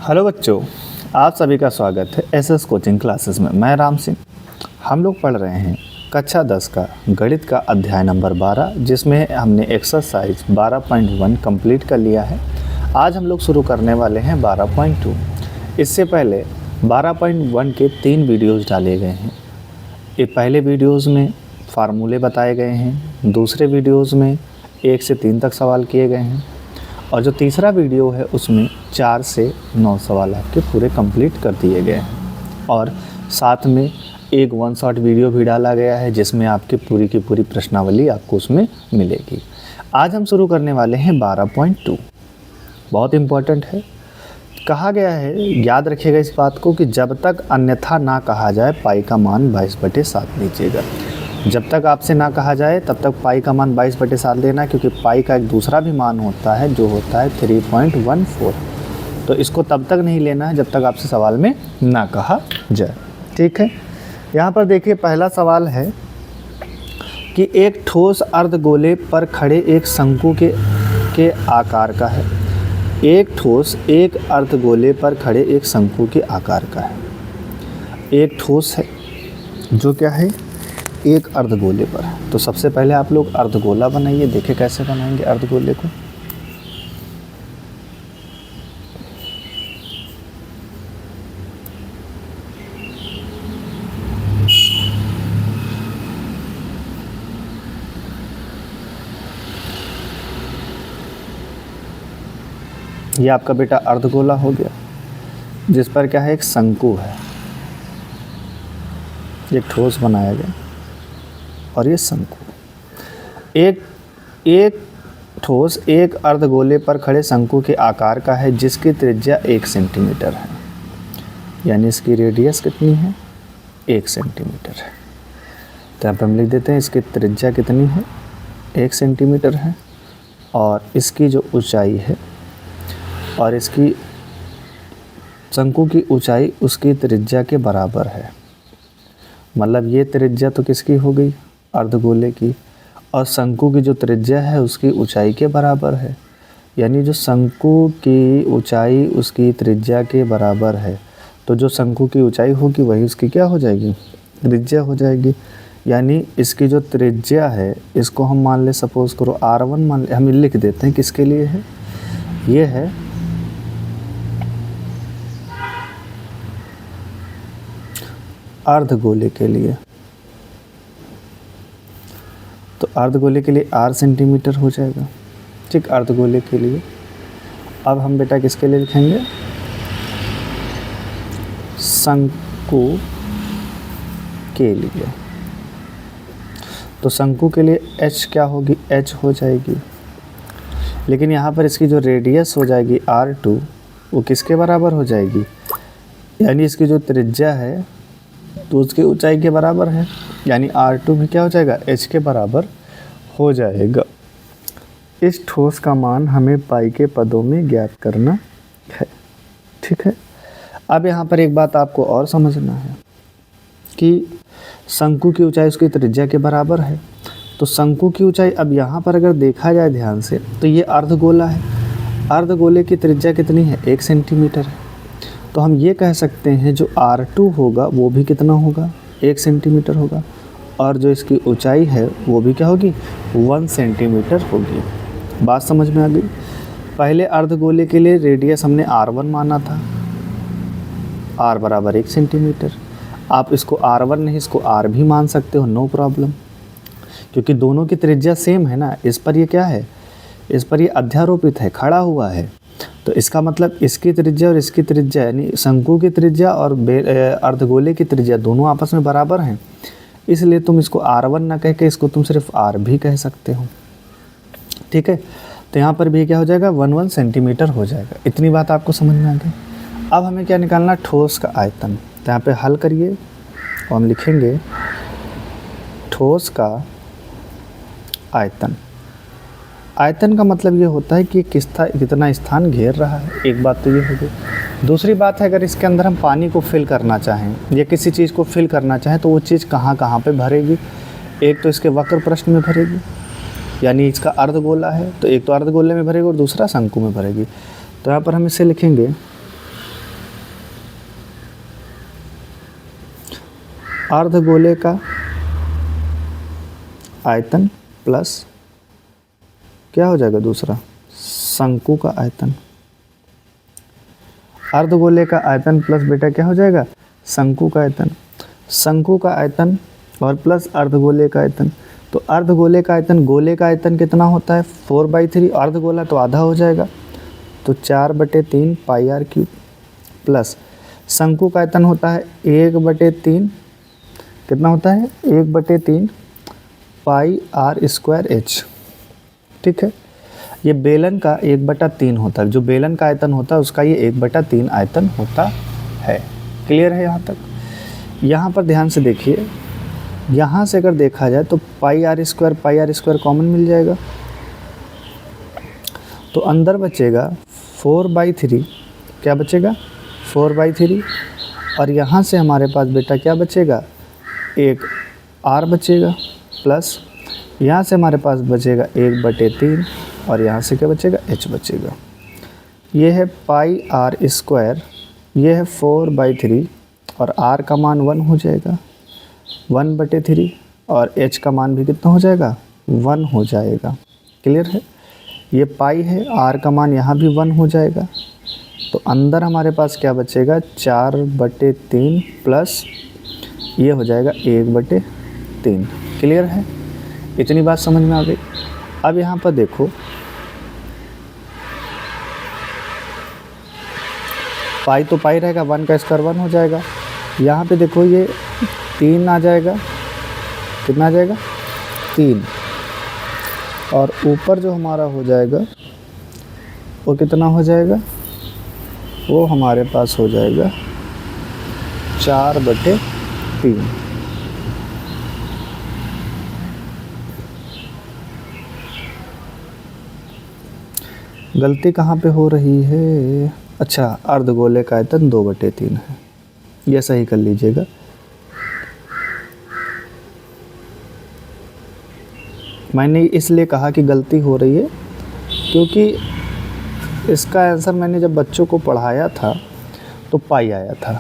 Hello बच्चों, आप सभी का स्वागत है एसएस कोचिंग क्लासेस में। मैं राम सिंह। हम लोग पढ़ रहे हैं कक्षा 10 का गणित का अध्याय नंबर 12, जिसमें हमने एक्सरसाइज 12.1 कंप्लीट कर लिया है। आज हम लोग शुरू करने वाले हैं 12.2। इससे पहले 12.1 के 3 वीडियोज़ डाले गए हैं। ये पहले वीडियोज़ में फार्मूले बताए गए हैं, दूसरे वीडियोज़ में 1 से 3 तक सवाल किए गए हैं, और जो तीसरा वीडियो है उसमें 4 से 9 सवाल आपके पूरे कंप्लीट कर दिए गए हैं। और साथ में एक 1 शॉट वीडियो भी डाला गया है, जिसमें आपकी पूरी की पूरी प्रश्नावली आपको उसमें मिलेगी। आज हम शुरू करने वाले हैं 12.2। बहुत इम्पोर्टेंट है। कहा गया है, याद रखिएगा इस बात को, कि जब तक अन्यथा ना कहा जाए पाई का मान 22/7 लीजिएगा। जब तक आपसे ना कहा जाए तब तक पाई का मान 22/7 लेना, क्योंकि पाई का एक दूसरा भी मान होता है जो होता है 3.14। तो इसको तब तक नहीं लेना है जब तक आपसे सवाल में ना कहा जाए। ठीक है, यहाँ पर देखिए पहला सवाल है कि एक ठोस अर्धगोले पर खड़े एक शंकु के आकार का है। एक ठोस एक अर्धगोले पर खड़े एक शंकु के आकार का है। एक ठोस है जो क्या है, एक अर्धगोले पर है। तो सबसे पहले आप लोग अर्धगोला बनाइए। देखिए कैसे बनाएंगे अर्धगोले को। ये आपका बेटा अर्धगोला हो गया, जिस पर क्या है, एक शंकु है। एक ठोस बनाया गया और ये शंकु। एक ठोस एक अर्धगोले पर खड़े शंकु के आकार का है, जिसकी त्रिज्या 1 सेंटीमीटर है। यानी इसकी रेडियस कितनी है, 1 सेंटीमीटर है। तो यहाँ पर हम लिख देते हैं इसकी त्रिज्या कितनी है, 1 सेंटीमीटर है। और इसकी जो ऊंचाई है, और इसकी शंकु की ऊंचाई उसकी त्रिज्या के बराबर है। मतलब ये त्रिज्या तो किसकी हो गई, अर्धगोले की, और शंकु की जो त्रिज्या है उसकी ऊंचाई के बराबर है। यानी जो शंकु की ऊंचाई उसकी त्रिज्या के बराबर है, तो जो शंकु की ऊंचाई होगी वही उसकी क्या हो जाएगी, त्रिज्या हो जाएगी। यानी इसकी जो त्रिज्या है, इसको हम मान ले, सपोज़ करो R1 मान ले। हम लिख देते हैं किसके लिए है, ये है अर्धगोले के लिए। तो अर्धगोले के लिए R सेंटीमीटर हो जाएगा। ठीक, अर्धगोले के लिए। अब हम बेटा किसके लिए लिखेंगे, शंकु के लिए। तो शंकु के लिए H क्या होगी, H हो जाएगी। लेकिन यहाँ पर इसकी जो रेडियस हो जाएगी R2, वो किसके बराबर हो जाएगी, यानी इसकी जो त्रिज्या है तो उसकी ऊंचाई के बराबर है। यानी R2 भी क्या हो जाएगा, H के बराबर हो जाएगा। इस ठोस का मान हमें पाई के पदों में ज्ञात करना है। ठीक है, अब यहाँ पर एक बात आपको और समझना है कि शंकु की ऊंचाई उसकी त्रिज्या के बराबर है। तो शंकु की ऊंचाई, अब यहाँ पर अगर देखा जाए ध्यान से, तो ये अर्धगोला है। अर्धगोले की त्रिज्या कितनी है, 1 सेंटीमीटर है। तो हम ये कह सकते हैं जो R2 होगा वो भी कितना होगा, 1 सेंटीमीटर होगा। और जो इसकी ऊंचाई है वो भी क्या होगी, 1 सेंटीमीटर होगी। बात समझ में आ गई। पहले अर्धगोले के लिए रेडियस हमने R1 माना था, R बराबर 1 सेंटीमीटर। आप इसको R1 नहीं, इसको R भी मान सकते हो, नो प्रॉब्लम, क्योंकि दोनों की त्रिज्या सेम है ना। इस पर ये क्या है, इस पर ये अध्यारोपित है, खड़ा हुआ है। तो इसका मतलब इसकी त्रिज्या और इसकी त्रिज्या, यानी शंकु की त्रिज्या और अर्धगोले की त्रिज्या दोनों आपस में बराबर हैं। इसलिए तुम इसको R1 ना कह के इसको तुम सिर्फ R भी कह सकते हो। ठीक है, तो यहाँ पर भी क्या हो जाएगा, 1 सेंटीमीटर हो जाएगा। इतनी बात आपको समझ में आ गई। अब हमें क्या निकालना, ठोस का आयतन। तो यहाँ पे हल करिए और हम लिखेंगे ठोस का आयतन। आयतन का मतलब ये होता है कि कितना स्थान घेर रहा है। एक बात तो ये हो गई। दूसरी बात है, अगर इसके अंदर हम पानी को फिल करना चाहें या किसी चीज़ को फिल करना चाहें तो वो चीज़ कहाँ कहाँ पे भरेगी। एक तो इसके वक्र प्रश्न में भरेगी, यानी इसका अर्धगोला है तो एक तो अर्धगोले में भरेगी और दूसरा शंकु में भरेगी। तो यहाँ पर हम इसे लिखेंगे अर्धगोले का आयतन प्लस क्या हो जाएगा दूसरा, शंकु का आयतन। अर्धगोले का आयतन प्लस बेटा क्या हो जाएगा, शंकु का आयतन। शंकु का आयतन और प्लस अर्धगोले का आयतन। तो अर्धगोले का आयतन, गोले का आयतन कितना होता है 4/3, अर्धगोला तो आधा हो जाएगा, तो 4/3 पाई आर क्यूब, प्लस शंकु का आयतन होता है 1/3, कितना होता है 1/3 पाई आर स्क्वायर एच। ठीक है, ये बेलन का 1/3 होता है, जो बेलन का आयतन होता है उसका ये 1/3 आयतन होता है। क्लियर है यहाँ तक। यहाँ पर ध्यान से देखिए, यहाँ से अगर देखा जाए तो पाई आर स्क्वायर कॉमन मिल जाएगा, तो अंदर बचेगा 4/3, क्या बचेगा 4/3, और यहाँ से हमारे पास बेटा क्या बचेगा, एक आर बचेगा, प्लस यहाँ से हमारे पास बचेगा 1/3, और यहाँ से क्या बचेगा एच बचेगा। ये है पाई आर स्क्वायर, ये है 4/3, और आर का मान 1 हो जाएगा 1/3, और एच का मान भी कितना हो जाएगा 1 हो जाएगा। क्लियर है, ये पाई है, आर का मान यहाँ भी 1 हो जाएगा, तो अंदर हमारे पास क्या बचेगा 4/3 प्लस ये हो जाएगा 1/3। क्लियर है, इतनी बात समझ में आ गई। अब यहाँ पर देखो, पाई तो पाई रहेगा, 1 का स्क्वायर 1 हो जाएगा। यहाँ पे देखो ये 3 आ जाएगा, कितना आ जाएगा 3, और ऊपर जो हमारा हो जाएगा वो कितना हो जाएगा, वो हमारे पास हो जाएगा 4/3। गलती कहाँ पे हो रही है, अच्छा अर्धगोले का आयतन 2/3 है, ये सही कर लीजिएगा। मैंने इसलिए कहा कि गलती हो रही है क्योंकि इसका आंसर मैंने जब बच्चों को पढ़ाया था तो पाई आया था।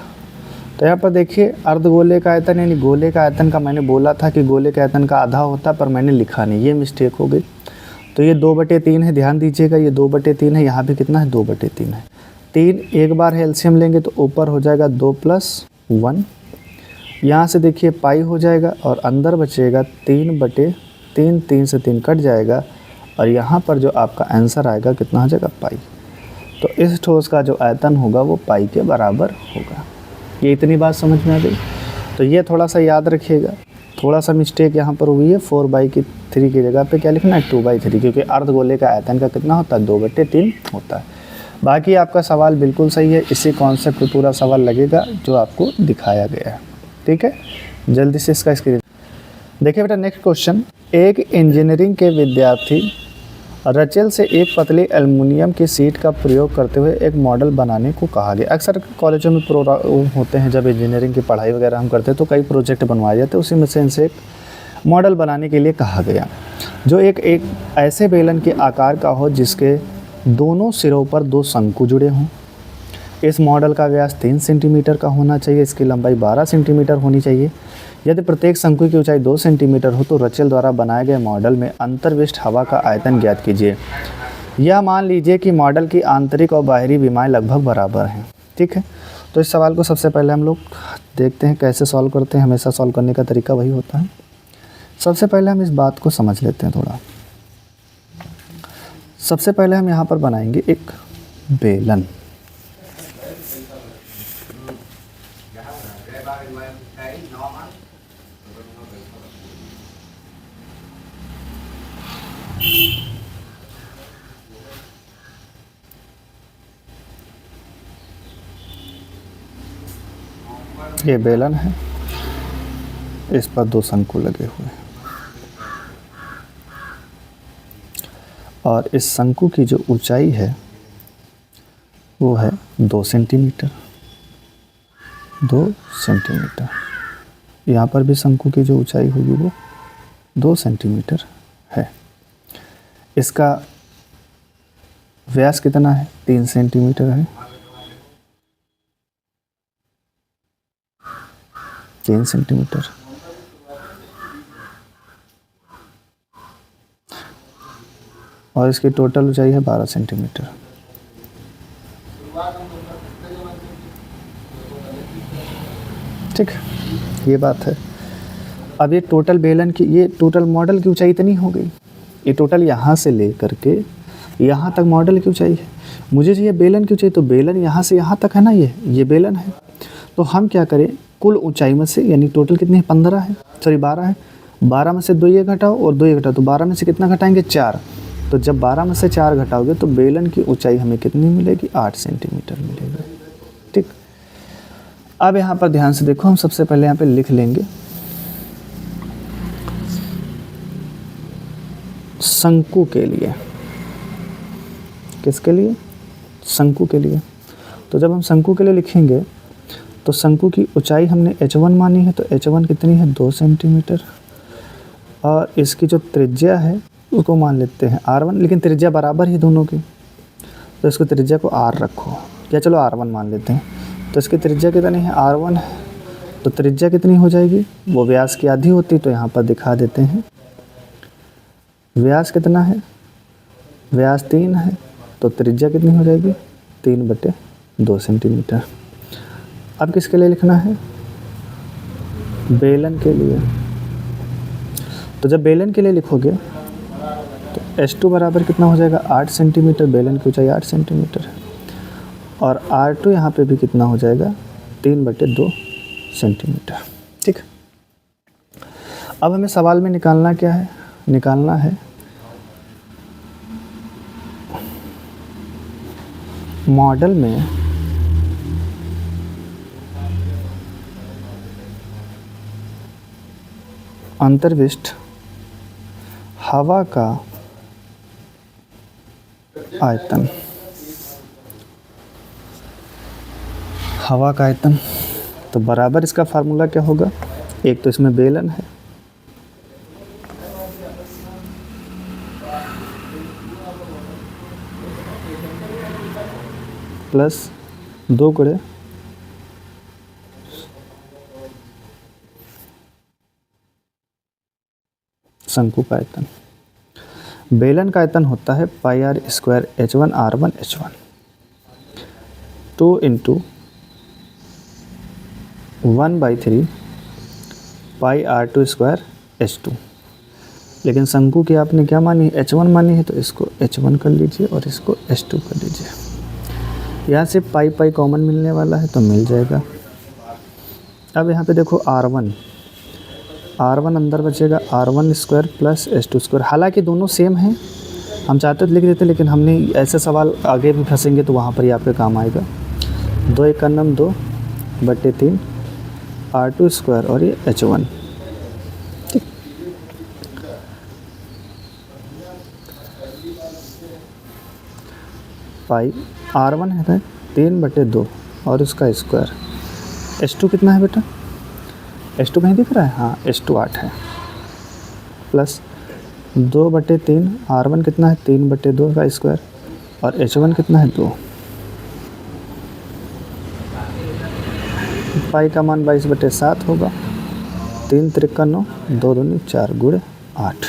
तो यहाँ पर देखिए अर्धगोले का आयतन यानी गोले का आयतन का मैंने बोला था कि गोले के आयतन का आधा होता, पर मैंने लिखा नहीं, ये मिस्टेक हो गई। तो ये 2/3 है, ध्यान दीजिएगा, ये 2/3 है, यहाँ भी कितना है 2/3 है। 3 एक बार एलसीएम लेंगे तो ऊपर हो जाएगा 2 + 1, यहाँ से देखिए पाई हो जाएगा, और अंदर बचेगा 3/3, 3 से 3 कट जाएगा, और यहाँ पर जो आपका आंसर आएगा कितना हो जाएगा पाई। तो इस ठोस का जो आयतन होगा वो पाई के बराबर होगा। ये इतनी बात समझ में आ गई। तो ये थोड़ा सा याद रखिएगा, थोड़ा सा मिस्टेक यहाँ पर हुई है, 4/3 की जगह पे क्या लिखना है 2/3, क्योंकि अर्धगोले का आयतन का कितना होता है 2/3 होता है। बाकी आपका सवाल बिल्कुल सही है, इसी कॉन्सेप्ट पे पूरा सवाल लगेगा जो आपको दिखाया गया है। ठीक है, जल्दी से इसका स्क्रीन देखिए बेटा। नेक्स्ट क्वेश्चन, एक इंजीनियरिंग के विद्यार्थी रचेल से एक पतली एल्युमिनियम की शीट का प्रयोग करते हुए एक मॉडल बनाने को कहा गया। अक्सर कॉलेजों में प्रोग्राम होते हैं, जब इंजीनियरिंग की पढ़ाई वगैरह हम करते हैं तो कई प्रोजेक्ट बनवाए जाते हैं, उसी में से इनसे एक मॉडल बनाने के लिए कहा गया जो एक ऐसे बेलन के आकार का हो जिसके दोनों सिरों पर 2 शंकु जुड़े हों। इस मॉडल का व्यास 3 सेंटीमीटर का होना चाहिए, इसकी लंबाई 12 सेंटीमीटर होनी चाहिए। यदि प्रत्येक शंकु की ऊंचाई 2 सेंटीमीटर हो तो रचेल द्वारा बनाए गए मॉडल में अंतर्विष्ट हवा का आयतन ज्ञात कीजिए। यह मान लीजिए कि मॉडल की आंतरिक और बाहरी विमाएं लगभग बराबर हैं। ठीक है, तो इस सवाल को सबसे पहले हम लोग देखते हैं कैसे सॉल्व करते हैं। हमेशा सॉल्व करने का तरीका वही होता है। सबसे पहले हम इस बात को समझ लेते हैं थोड़ा। सबसे पहले हम यहाँ पर बनाएंगे एक बेलन। ये बेलन है, इस पर 2 शंकु लगे हुए हैं, और इस शंकु की जो ऊंचाई है वो है 2 सेंटीमीटर। 2 सेंटीमीटर। यहाँ पर भी शंकु की जो ऊंचाई होगी वो 2 सेंटीमीटर है। इसका व्यास कितना है 3 सेंटीमीटर है। 3 सेंटीमीटर। और इसकी टोटल ऊंचाई है 12 सेंटीमीटर। ठीक, ये बात है। अब ये टोटल बेलन की, ये टोटल मॉडल की ऊंचाई इतनी हो गई। ये टोटल यहाँ से ले करके यहाँ तक मॉडल की ऊंचाई है। मुझे चाहिए बेलन की ऊंचाई, तो बेलन यहाँ से यहाँ तक है ना, ये बेलन है। तो हम क्या करें, कुल ऊंचाई में से, यानी टोटल कितनी है, 15 है, सॉरी 12 है, 12 में से 2 ये घटाओ और 2 ये घटाओ, तो 12 में से कितना घटाएंगे, 4। तो जब 12 में से 4 घटाओगे तो बेलन की ऊंचाई हमें कितनी मिलेगी, 8 सेंटीमीटर मिलेगी। ठीक, अब यहाँ पर ध्यान से देखो, हम सबसे पहले यहाँ पे लिख लेंगे शंकु के लिए। किसके लिए, शंकु के लिए। तो जब हम शंकु के लिए लिखेंगे तो शंकु की ऊंचाई हमने h1 मानी है, तो h1 कितनी है, 2 सेंटीमीटर। और इसकी जो त्रिज्या है उसको मान लेते हैं r1, लेकिन त्रिज्या बराबर ही दोनों की, तो इसको त्रिज्या को r रखो, या चलो r1 मान लेते हैं। तो इसकी त्रिज्या कितनी है, r1 है, तो त्रिज्या कितनी हो जाएगी, वो व्यास की आधी होती, तो यहाँ पर दिखा देते हैं। व्यास कितना है, व्यास 3 है, तो त्रिज्या कितनी हो जाएगी, 3/2 सेंटीमीटर। अब किसके लिए लिखना है, बेलन के लिए। तो जब बेलन के लिए लिखोगे तो h2 बराबर कितना हो जाएगा, 8 सेंटीमीटर। बेलन की ऊंचाई 8 सेंटीमीटर है। और r2 यहाँ पे भी कितना हो जाएगा, 3/2 सेंटीमीटर। ठीक, अब हमें सवाल में निकालना क्या है, निकालना है मॉडल में अंतर्विष्ट हवा का आयतन। हवा का आयतन, तो बराबर इसका फार्मूला क्या होगा, एक तो इसमें बेलन है, प्लस 2 गुणे शंकु का आयतन। बेलन का आयतन होता है πr² h1 r1 h1, 2 × 1/3 πr2² h2। लेकिन शंकु की आपने क्या मानी है, h1 मानी है, तो इसको h1 कर लीजिए और इसको h2 कर लीजिए। यहाँ से पाई कॉमन मिलने वाला है, तो मिल जाएगा। अब यहाँ पे देखो r1 अंदर बचेगा, r1² प्लस h2²। हालांकि दोनों सेम हैं, हम चाहते तो लिख देते, लेकिन हमने ऐसे सवाल आगे भी फंसेंगे तो वहाँ पर ही आपके काम आएगा। 2 × 2/3 r2² और ये h1। ठीक, पाई r1 है 3/2 और उसका स्क्वायर। h2 कितना है बेटा, h2 कहीं दिख रहा है, हाँ h2 8 है, प्लस 2/3 r1 कितना है, 3/2 का स्क्वायर, और h1 कितना है, 2। पाई का मान 22/7 होगा, 3 × 3 = 9, 2 दूनी 4 गुणे 8,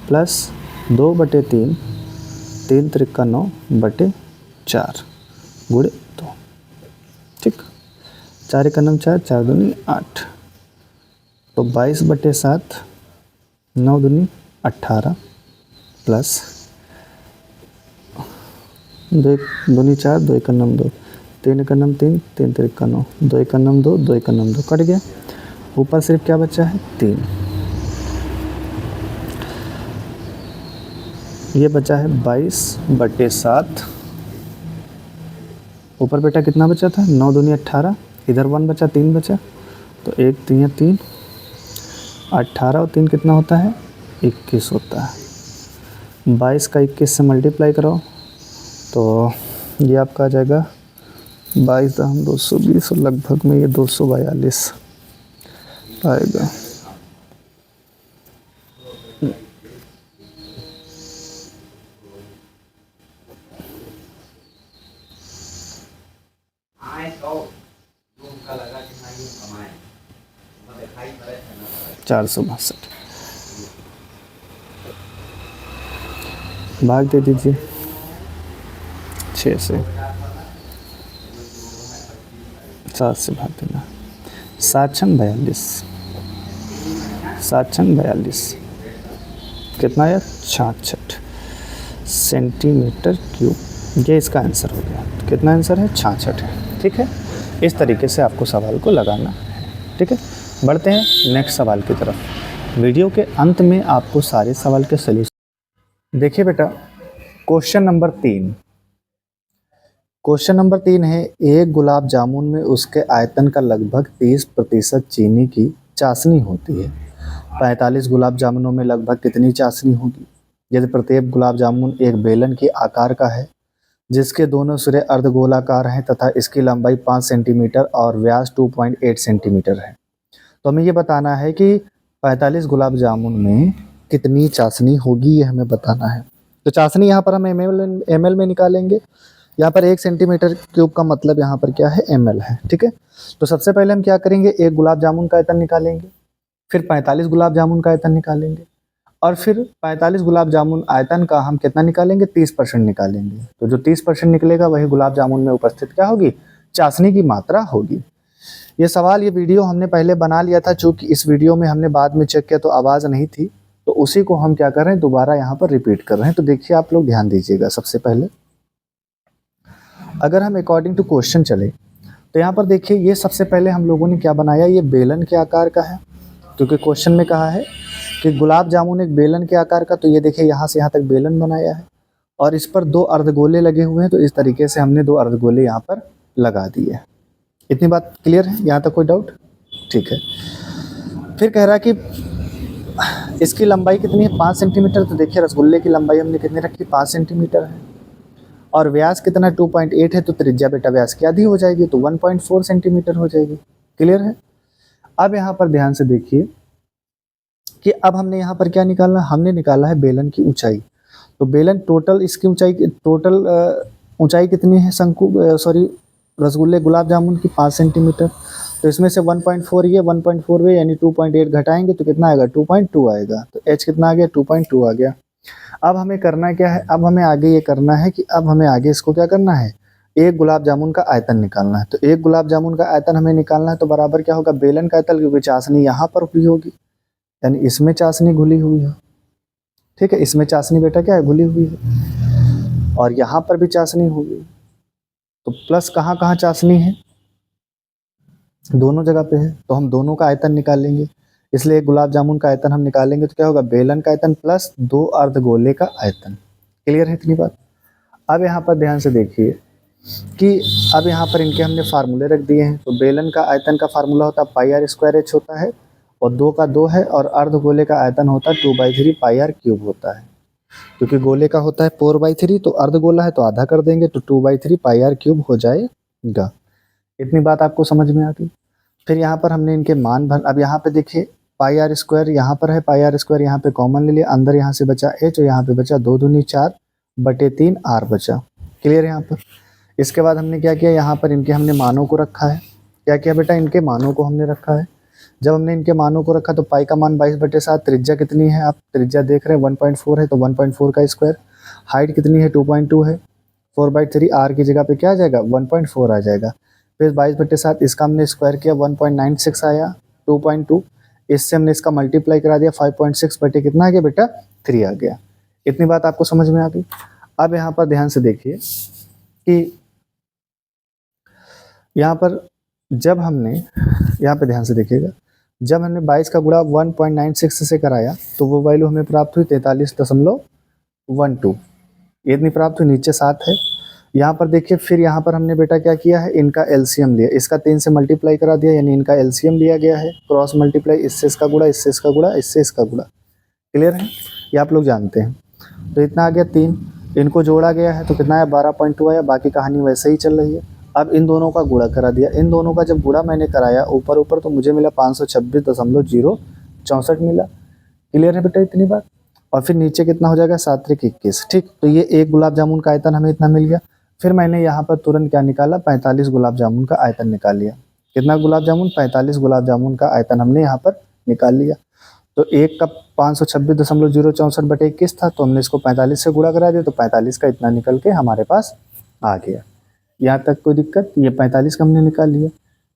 प्लस 2/3 3 × 3 = 9/4 गुणे 2। ठीक, 4 × 9 4, 4 दूनी 8, तो 22/7, 9 दूनी 18, प्लस 2 दूनी 4, 2 × 9 2, 3 × 9 3, 3 × 3 = 9, 2 × 9 2, 2 × 9 2, कट गया। ऊपर सिर्फ क्या बचा है, 3। ये बचा है 22/7। ऊपर बेटा कितना बचा था, 9 दूनी 18, इधर 1 बचा, 3 बचा, तो 1 3 3, 18 और 3 कितना होता है, 21 होता है। 22 का 21 से मल्टीप्लाई करो तो ये आपका आ जाएगा 22 × 220, और लगभग में ये 242 आएगा। 462 भाग दे दीजिए 6 से, 7 से भाग देना, 7 छंग 42, 7 छंग 42 कितना आया 66 सेंटीमीटर क्यूब। ये इसका आंसर हो गया। तो कितना आंसर है 66 है। ठीक है, इस तरीके से आपको सवाल को लगाना है। ठीक है, बढ़ते हैं नेक्स्ट सवाल की तरफ। वीडियो के अंत में आपको सारे सवाल के सलूशन देखिए बेटा। क्वेश्चन नंबर 3, क्वेश्चन नंबर 3 है, एक गुलाब जामुन में उसके आयतन का लगभग 30% चीनी की चाशनी होती है। 45 गुलाब जामुनों में लगभग कितनी चाशनी होगी? यदि प्रत्येक गुलाब जामुन एक बेलन के आकार का है जिसके दोनों सिरे अर्धगोलाकार हैं तथा इसकी लंबाई 5 सेंटीमीटर और व्यास 2.8 सेंटीमीटर है, तो हमें ये बताना है कि 45 गुलाब जामुन में कितनी चाशनी होगी, ये हमें बताना है। तो चाशनी यहाँ पर हम ml में निकालेंगे। यहाँ पर 1 सेंटीमीटर क्यूब का मतलब यहाँ पर क्या है ml है। ठीक है, तो सबसे पहले हम क्या करेंगे, एक गुलाब जामुन का आयतन निकालेंगे, फिर 45 गुलाब जामुन का आयतन निकालेंगे, और फिर 45 गुलाब जामुन आयतन का हम कितना निकालेंगे 30% निकालेंगे। तो जो 30% निकलेगा वही गुलाब जामुन में उपस्थित क्या होगी, चाशनी की मात्रा होगी। ये सवाल, ये वीडियो हमने पहले बना लिया था, चूँकि इस वीडियो में हमने बाद में चेक किया तो आवाज़ नहीं थी, तो उसी को हम क्या कर रहे हैं दोबारा यहाँ पर रिपीट कर रहे हैं। तो देखिए आप लोग ध्यान दीजिएगा। सबसे पहले अगर हम अकॉर्डिंग टू क्वेश्चन चले तो यहाँ पर देखिए, ये सबसे पहले हम लोगों ने क्या बनाया, ये बेलन के आकार का है, क्योंकि क्वेश्चन में कहा है कि गुलाब जामुन एक बेलन के आकार का। तो ये देखिए यहाँ से यहाँ तक बेलन बनाया है और इस पर 2 अर्धगोले लगे हुए हैं, तो इस तरीके से हमने 2 अर्धगोले यहाँ पर लगा दिए। इतनी बात क्लियर है? यहाँ तक कोई डाउट? ठीक है। फिर कह रहा है कि इसकी लंबाई कितनी है 5 सेंटीमीटर। तो देखिए रसगुल्ले की लंबाई हमने कितनी रखी 5 सेंटीमीटर है, और व्यास कितना 2.8 है, तो त्रिज्या बेटा व्यास की आधी हो जाएगी, तो 1.4 सेंटीमीटर हो जाएगी। क्लियर है? अब यहाँ पर ध्यान से देखिए कि अब हमने यहाँ पर क्या निकालना, हमने निकाला है बेलन की ऊंचाई। तो बेलन टोटल इसकी ऊंचाई, टोटल ऊंचाई कितनी है रसगुल्ले गुलाब जामुन की 5 सेंटीमीटर। तो इसमें से 1.4 ये 1.4 वे यानी 2.8 घटाएंगे तो कितना आएगा 2.2 आएगा। तो h कितना आ गया 2.2 आ गया। अब हमें करना क्या है, अब हमें आगे ये करना है कि अब हमें आगे इसको क्या करना है, एक गुलाब जामुन का आयतन निकालना है। तो एक गुलाब जामुन का आयतन हमें निकालना है, तो बराबर क्या होगा बेलन का आयतन, क्योंकि चाशनी यहाँ पर हुई होगी, यानी इसमें चाशनी घुली हुई है। ठीक है, इसमें चाशनी बेटा क्या है घुली हुई है, और यहाँ पर भी चाशनी होगी। तो प्लस कहाँ कहाँ चाशनी है, दोनों जगह पे है, तो हम दोनों का आयतन निकालेंगे। इसलिए एक गुलाब जामुन का आयतन हम निकालेंगे तो क्या होगा बेलन का आयतन प्लस 2 अर्धगोले का आयतन। क्लियर है इतनी बात? अब यहाँ पर ध्यान से देखिए कि अब यहाँ पर इनके हमने फार्मूले रख दिए हैं। तो बेलन का आयतन का फार्मूला होता है πr² होता है, और 2 का 2 है, और अर्धगोले का आयतन होता है 2/3 πr³ होता है। क्योंकि गोले का होता है 4/3, तो अर्धगोला है तो आधा कर देंगे, तो 2/3 πr³ हो जाएगा। इतनी बात आपको समझ में आ गई? फिर यहाँ पर हमने इनके मान भर, अब यहाँ पे देखिए πr² यहाँ पर है, πr² यहाँ पे कॉमन ले लिया, अंदर यहाँ से बचा h और यहाँ पे बचा 2 दूनी 4/3 r बचा। क्लियर है यहाँ पर? इसके बाद हमने क्या किया, यहाँ पर इनके हमने मानों को रखा है। क्या किया बेटा, इनके मानों को हमने रखा है। जब हमने इनके मानों को रखा तो पाई का मान 22/7, त्रिज्या कितनी है आप त्रिज्या देख रहे हैं 1.4 है, तो 1.4 का स्क्वायर। हाइट कितनी है 2.2 है, 4/3 r की जगह पे क्या आ जाएगा 1.4 आ जाएगा। फिर 22/7 इसका हमने स्क्वायर किया 1.96 आया 2.2, इससे हमने इसका मल्टीप्लाई करा दिया 5.6 बटे कितना आ गया बेटा 3 आ गया। इतनी बात आपको समझ में आ गई? अब यहाँ पर ध्यान से देखिए कि यहाँ पर जब हमने यहाँ पे ध्यान से देखिएगा, जब हमने 22 का गुणा 1.96 से कराया तो वो वैल्यू हमें प्राप्त हुई 43.12। ये इतनी प्राप्त हुई, नीचे 7 है। यहाँ पर देखिए फिर यहाँ पर हमने बेटा क्या किया है, इनका एलसीएम लिया, इसका 3 से मल्टीप्लाई करा दिया, यानी इनका एलसीएम लिया गया है, क्रॉस मल्टीप्लाई, इससे इसका गुणा, इससे इसका गुणा, इससे इसका गुणा। क्लियर है? ये आप लोग जानते हैं। तो इतना आ गया 3, इनको जोड़ा गया है तो कितना आया 12.2 आया। बाकी कहानी वैसे ही चल रही है। अब इन दोनों का गुणा करा दिया, इन दोनों का जब गुणा मैंने कराया ऊपर ऊपर तो मुझे मिला 526.064 मिला। क्लियर है बेटा इतनी बात? और फिर नीचे कितना हो जाएगा 7 × 21। ठीक, तो ये एक गुलाब जामुन का आयतन हमें इतना मिल गया। फिर मैंने यहाँ पर तुरंत क्या निकाला 45 गुलाब जामुन का आयतन निकाल लिया। कितना गुलाब जामुन 45 गुलाब जामुन का आयतन हमने यहाँ पर निकाल लिया। तो एक का 526.064/21 था, तो हमने इसको 45 से गुणा करा दिया, तो 45 का इतना निकल के हमारे पास आ गया। यहाँ तक कोई दिक्कत? ये 45 का हमने निकाल लिया।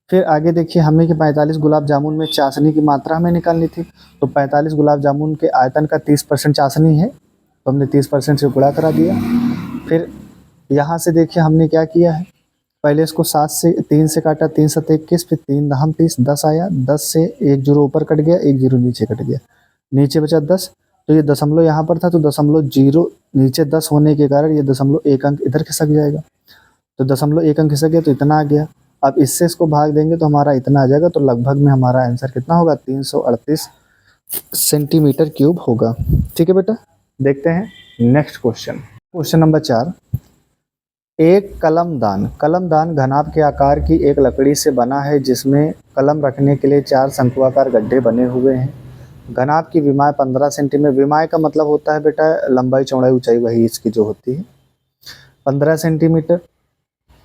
फिर आगे देखिए, हमें कि 45 गुलाब जामुन में चाशनी की मात्रा हमें निकालनी थी, तो 45 गुलाब जामुन के आयतन का 30% चाशनी है, तो हमने 30% से गुणा करा दिया। फिर यहाँ से देखिए हमने क्या किया है, पहले इसको 3 से काटा, 3 7 21, फिर 3 दहम 30, 10 आया, 10 से एक जीरो ऊपर कट गया, एक जीरो नीचे कट गया, नीचे बचा 10। तो ये दशमलव यहाँ पर था, तो दशमलव जीरो नीचे 10 होने के कारण ये दशमलव एक अंक इधर खिसक जाएगा, तो दशमलव एक अंक खिसक गया, तो इतना आ गया। अब इससे इसको भाग देंगे तो हमारा इतना आ जाएगा, तो लगभग में हमारा आंसर कितना होगा, 338 सेंटीमीटर क्यूब होगा। ठीक है बेटा, देखते हैं नेक्स्ट क्वेश्चन। क्वेश्चन नंबर 4, एक कलमदान घनाभ के आकार की एक लकड़ी से बना है, जिसमें कलम रखने के लिए 4 शंक्वाकार गड्ढे बने हुए हैं। घनाभ की विमाएँ 15 सेंटीमीटर, विमाएँ का मतलब होता है बेटा लंबाई चौड़ाई ऊंचाई, वही इसकी जो होती है, 15 सेंटीमीटर,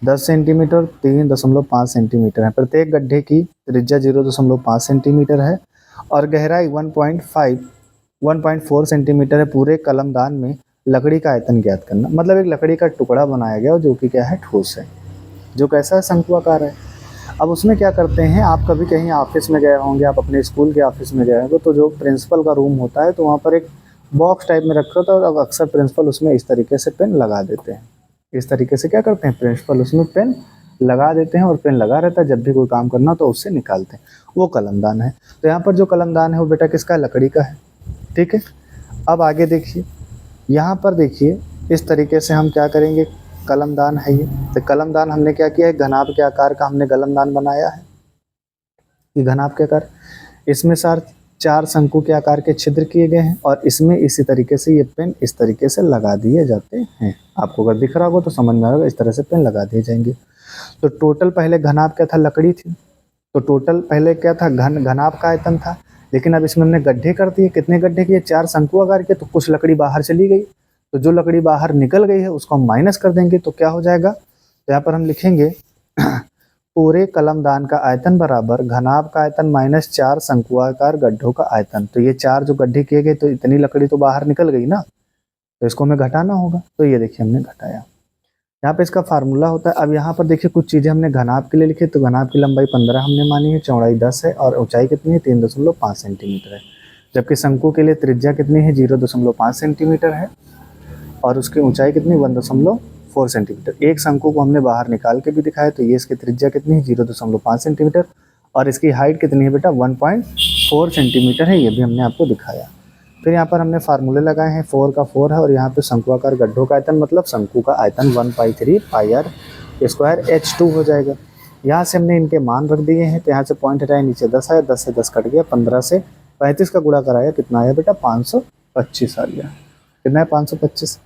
10 सेंटीमीटर, 3.5 सेंटीमीटर है। प्रत्येक गड्ढे की त्रिज्या 0.5 सेंटीमीटर है और गहराई 1.4 सेंटीमीटर है। पूरे कलमदान में लकड़ी का आयतन ज्ञात करना, मतलब एक लकड़ी का टुकड़ा बनाया गया जो कि क्या है, ठोस है, जो कैसा है, शंक्वाकार है। अब उसमें क्या करते हैं, आप कभी कहीं ऑफिस में गए होंगे, आप अपने स्कूल के ऑफिस में गए होंगे, तो जो प्रिंसिपल का रूम होता है तो वहाँ पर एक बॉक्स टाइप में रखा होता है, और अब अक्सर प्रिंसिपल उसमें इस तरीके से पेन लगा देते हैं। इस तरीके से क्या करते हैं, प्रिंसिपल उसमें पेन लगा देते हैं, और पेन लगा रहता है, जब भी कोई काम करना तो उससे निकालते हैं, वो कलमदान है। तो यहाँ पर जो कलमदान है वो बेटा किसका है, लकड़ी का है। ठीक है, अब आगे देखिए, यहाँ पर देखिए इस तरीके से हम क्या करेंगे, कलमदान है ये, तो कलमदान हमने क्या किया है, घनाभ के आकार का हमने कलमदान बनाया है। ये घनाभ के आकार, इसमें सर 4 शंकु के आकार के छिद्र किए गए हैं, और इसमें इसी तरीके से ये पेन इस तरीके से लगा दिए जाते हैं। आपको अगर दिख रहा होगा तो समझ में आएगा, इस तरह से पेन लगा दिए जाएंगे। तो टोटल पहले घनाभ क्या था, लकड़ी थी, तो टोटल पहले क्या था, घनाभ का आयतन था, लेकिन अब इसमें हमने गड्ढे कर दिए। कितने गड्ढे किए, 4 शंकु आकार के, तो कुछ लकड़ी बाहर चली गई, तो जो लकड़ी बाहर निकल गई है उसको हम माइनस कर देंगे, तो क्या हो जाएगा, तो यहाँ पर हम लिखेंगे पूरे कलमदान का आयतन बराबर घनाभ का आयतन माइनस 4 शंकुआकार गड्ढों का आयतन। तो ये 4 जो गड्ढे किए गए, तो इतनी लकड़ी तो बाहर निकल गई ना, तो इसको हमें घटाना होगा, तो ये देखिए हमने घटाया। यहाँ पे इसका फार्मूला होता है। अब यहाँ पर देखिए कुछ चीज़ें हमने घनाभ के लिए लिखी, तो घनाभ की लंबाई 15 हमने मानी है, चौड़ाई 10 है, और ऊंचाई कितनी है, 3.5 सेंटीमीटर है। जबकि शंकु के लिए त्रिज्या कितनी है, 0.5 सेंटीमीटर है, और उसकी ऊंचाई कितनी, 1.4 सेंटीमीटर। एक शंकु को हमने बाहर निकाल के भी दिखाया, तो ये इसकी त्रिज्या कितनी है, 0.5 सेंटीमीटर, और इसकी हाइट कितनी है बेटा, 1.4 सेंटीमीटर है, ये भी हमने आपको दिखाया। फिर यहाँ पर हमने फार्मूले लगाए हैं, 4 का 4 है, और यहाँ पे शंकुआकार गड्ढों का आयतन मतलब शंकु का आयतन 1/3 पाई r² H2 हो जाएगा। यहाँ से हमने इनके मान रख दिए हैं, तो यहाँ से पॉइंट हटाया, नीचे 10 आया, 10 से 10 कट गया, 15 से 35 का गुणा कराया, कितना आया बेटा, 525 आ गया। कितना है, 525।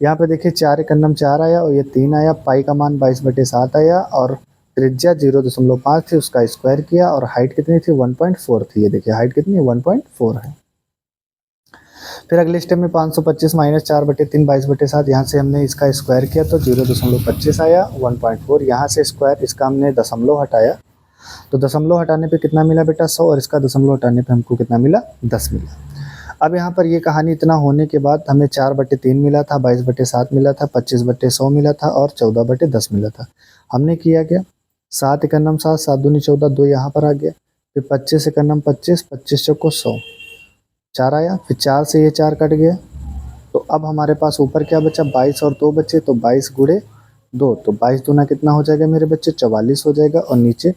यहाँ पे देखिए 4 एकन्नम 4 आया, और ये 3 आया, पाई का मान 22/7 आया, और त्रिज्या 0.5 थी, उसका स्क्वायर किया, और हाइट कितनी थी, 1.4 थी। ये देखिए हाइट कितनी है, 1.4 है। फिर अगले स्टेप में 525 माइनस 4/3 22/7, यहाँ से हमने इसका स्क्वायर किया, तो 0.25 आया, 1.4, यहाँ से स्क्वायर, इसका हमने दशमलव हटाया, तो दशमलव हटाने पे कितना मिला बेटा, 100, और इसका दशमलव हटाने पे हमको कितना मिला, 10 मिला। अब यहाँ पर ये कहानी इतना होने के बाद हमें 4/3 मिला था, 22/7 मिला था, 25/100 मिला था, और 14/10 मिला था। हमने किया क्या, 7 एकन्नम 7, 7 दूनी 14, 2 यहाँ पर आ गया, फिर 25 एकन्नम 25, 25 चौको 100, 4 आया, फिर 4 से ये 4 कट गया, तो अब हमारे पास ऊपर क्या बचा, 22 और 2 बचे, तो 22 गुणे 2, तो 22 दूना कितना हो जाएगा मेरे बच्चे, 44 हो जाएगा, और नीचे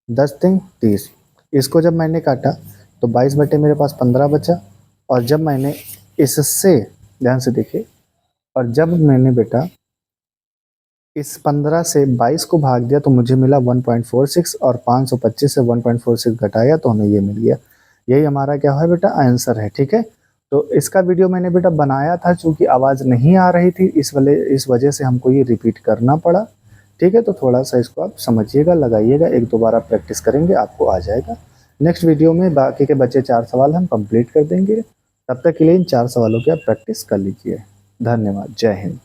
10 3 30। इसको जब मैंने काटा तो 22 बटे मेरे पास 15 बचा, और जब मैंने इससे, ध्यान से देखिए, और जब मैंने बेटा इस 15 से 22 को भाग दिया तो मुझे मिला 1.46, और 525 से 1.46 घटाया तो हमें ये मिल गया। यही हमारा क्या है बेटा, आंसर है। ठीक है, तो इसका वीडियो मैंने बेटा बनाया था, चूँकि आवाज़ नहीं आ रही थी, इस वजह से हमको ये रिपीट करना पड़ा। ठीक है, तो थोड़ा सा इसको आप समझिएगा, लगाइएगा, एक दो बार आप प्रैक्टिस करेंगे, आपको आ जाएगा। नेक्स्ट वीडियो में बाकी के बचे 4 सवाल हम कंप्लीट कर देंगे। तब तक के लिए इन 4 सवालों की आप प्रैक्टिस कर लीजिए। धन्यवाद, जय हिंद।